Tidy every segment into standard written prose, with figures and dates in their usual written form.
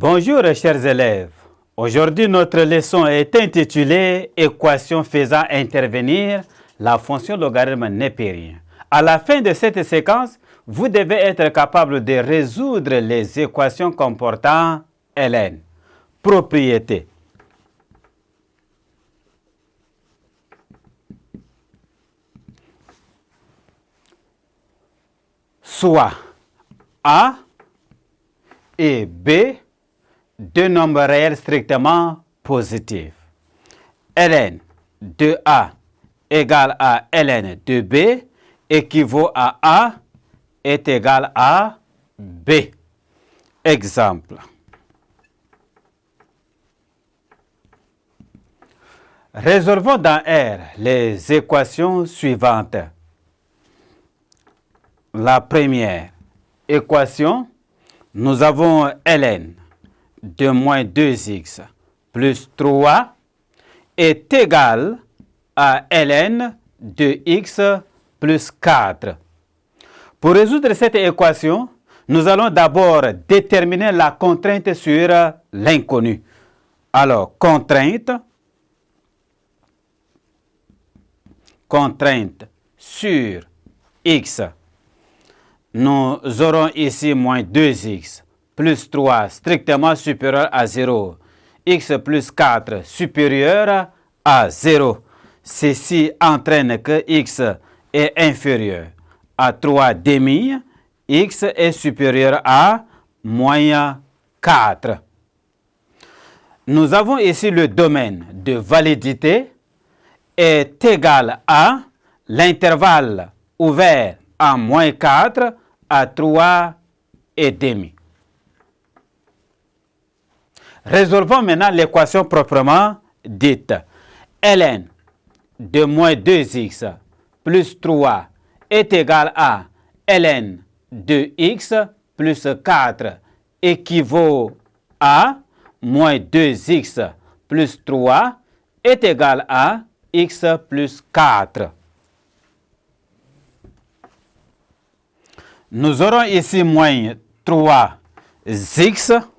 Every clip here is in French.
Bonjour chers élèves. Aujourd'hui notre leçon est intitulée « Équation faisant intervenir la fonction logarithme népérien ». À la fin de cette séquence, vous devez être capable de résoudre les équations comportant ln. Propriété. Soit A et B, deux nombres réels strictement positifs. Ln de A égale à ln de B équivaut à A est égal à B. Exemple. Résolvons dans R les équations suivantes. La première équation, nous avons ln de moins 2x plus 3 est égal à ln de x plus 4. Pour résoudre cette équation, nous allons d'abord déterminer la contrainte sur l'inconnu. Alors, contrainte sur x. Nous aurons ici moins 2x plus 3 strictement supérieur à 0. X plus 4 supérieur à 0. Ceci entraîne que x est inférieur à 3 demi. X est supérieur à moins 4. Nous avons ici le domaine de validité est égal à l'intervalle ouvert à moins 4 à 3 et demi. Résolvons maintenant l'équation proprement dite. Ln de moins 2x plus 3 est égal à ln de x plus 4 équivaut à moins 2x plus 3 est égal à x plus 4. Nous aurons ici moins 3x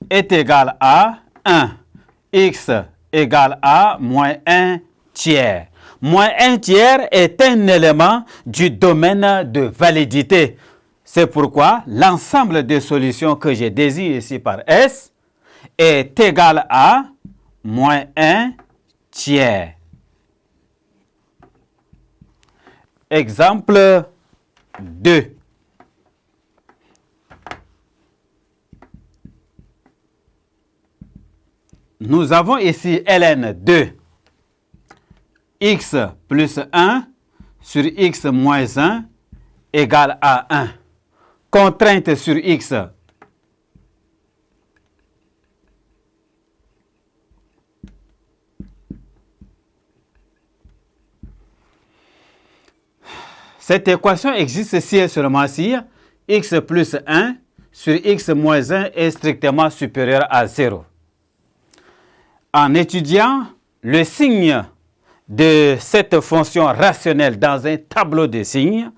est égal à 1. X égale à moins 1 tiers. Moins 1 tiers est un élément du domaine de validité. C'est pourquoi l'ensemble des solutions que je désigne ici par S est égal à moins 1 tiers. Exemple 2. Nous avons ici ln de x plus 1 sur x moins 1 égale à 1. Contrainte sur x. Cette équation existe si et seulement si x plus 1 sur x moins 1 est strictement supérieur à 0. En étudiant le signe de cette fonction rationnelle dans un tableau de signes,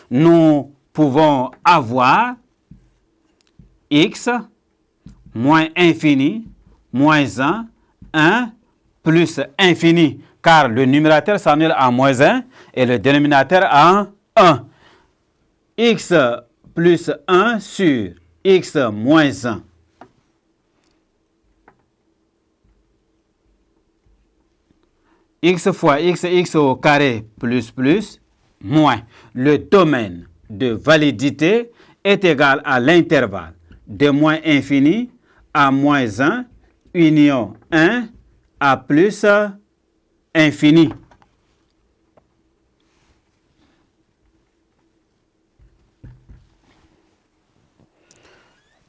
nous pouvons avoir x moins infini, moins 1, 1 plus infini, car le numérateur s'annule en moins 1 et le dénominateur en 1. X plus 1 sur x moins 1. X fois x au carré plus moins. Le domaine de validité est égal à l'intervalle de moins infini à moins 1 union 1 à plus infini.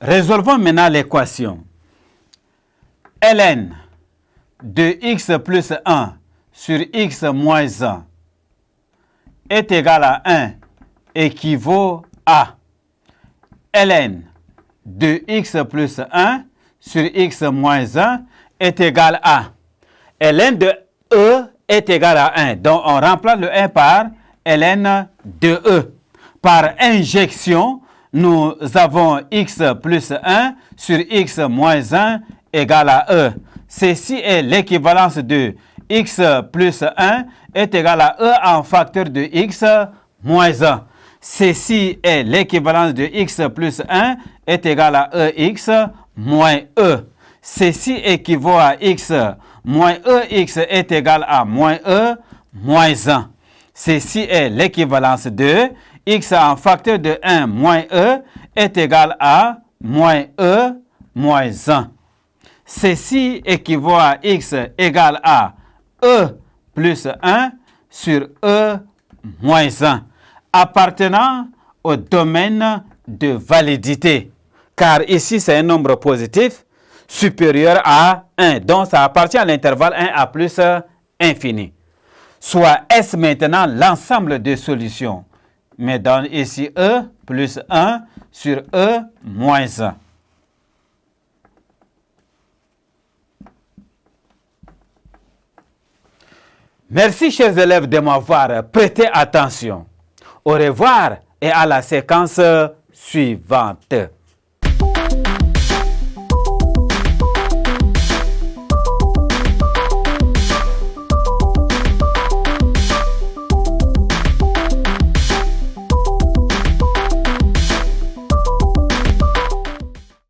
Résolvons maintenant l'équation. Ln de x plus 1 sur x moins 1 est égal à 1 équivaut à ln de x plus 1 sur x moins 1 est égal à ln de e est égal à 1. Donc on remplace le 1 par ln de e. Par injection nous avons x plus 1 sur x moins 1 égale à E. Ceci est l'équivalence de x plus 1 est égal à E en facteur de x moins 1. Ceci est l'équivalence de x plus 1 est égal à EX moins E. Ceci équivaut à x moins EX est égal à moins E moins 1. Ceci est l'équivalence de x en facteur de 1 moins E est égal à moins E moins 1. Ceci équivaut à x égale à E plus 1 sur E moins 1, appartenant au domaine de validité. Car ici, c'est un nombre positif supérieur à 1. Donc, ça appartient à l'intervalle 1 à plus infini. Soit S maintenant l'ensemble des solutions. Mais donne ici E plus 1 sur E moins 1. Merci, chers élèves, de m'avoir prêté attention. Au revoir et à la séquence suivante.